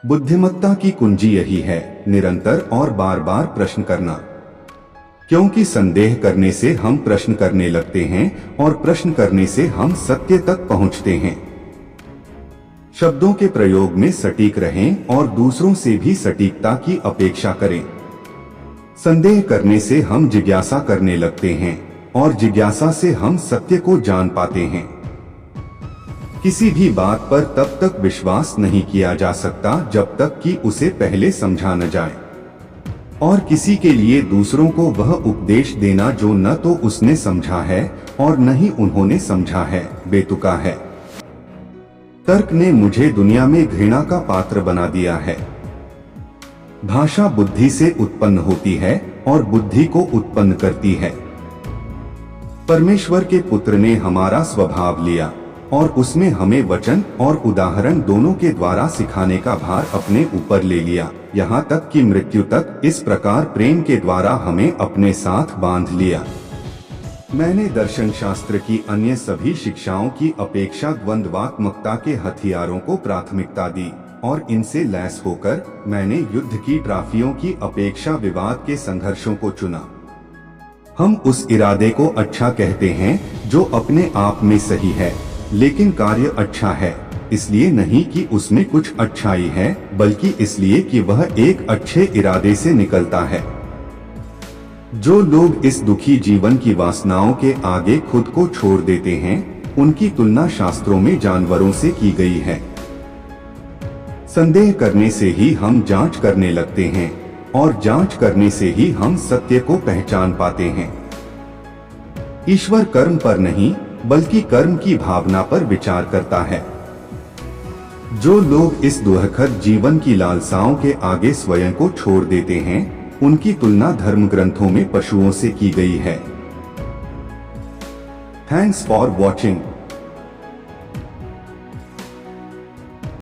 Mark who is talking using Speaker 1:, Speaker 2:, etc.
Speaker 1: बुद्धिमत्ता की कुंजी यही है, निरंतर और बार बार प्रश्न करना। क्योंकि संदेह करने से हम प्रश्न करने लगते हैं और प्रश्न करने से हम सत्य तक पहुंचते हैं। शब्दों के प्रयोग में सटीक रहें और दूसरों से भी सटीकता की अपेक्षा करें। संदेह करने से हम जिज्ञासा करने लगते हैं और जिज्ञासा से हम सत्य को जान पाते हैं। किसी भी बात पर तब तक विश्वास नहीं किया जा सकता जब तक कि उसे पहले समझा न जाए, और किसी के लिए दूसरों को वह उपदेश देना जो न तो उसने समझा है और न ही उन्होंने समझा है, बेतुका है। तर्क ने मुझे दुनिया में घृणा का पात्र बना दिया है। भाषा बुद्धि से उत्पन्न होती है और बुद्धि को उत्पन्न करती है। परमेश्वर के पुत्र ने हमारा स्वभाव लिया और उसमें हमें वचन और उदाहरण दोनों के द्वारा सिखाने का भार अपने ऊपर ले लिया, यहाँ तक कि मृत्यु तक। इस प्रकार प्रेम के द्वारा हमें अपने साथ बांध लिया। मैंने दर्शन शास्त्र की अन्य सभी शिक्षाओं की अपेक्षा द्वंद्वात्मकता के हथियारों को प्राथमिकता दी और इनसे लैस होकर मैंने युद्ध की ट्राफियों की अपेक्षा विवाद के संघर्षों को चुना। हम उस इरादे को अच्छा कहते हैं जो अपने आप में सही है, लेकिन कार्य अच्छा है, इसलिए नहीं कि उसमें कुछ अच्छाई है, बल्कि इसलिए कि वह एक अच्छे इरादे से निकलता है। जो लोग इस दुखी जीवन की वासनाओं के आगे खुद को छोड़ देते हैं, उनकी तुलना शास्त्रों में जानवरों से की गई है। संदेह करने से ही हम जांच करने लगते हैं और जांच करने से ही हम सत्य को पहचान पाते हैं। ईश्वर कर्म पर नहीं, बल्कि कर्म की भावना पर विचार करता है। जो लोग इस दुखद जीवन की लालसाओं के आगे स्वयं को छोड़ देते हैं, उनकी तुलना धर्म ग्रंथों में पशुओं से की गई है। Thanks for watching.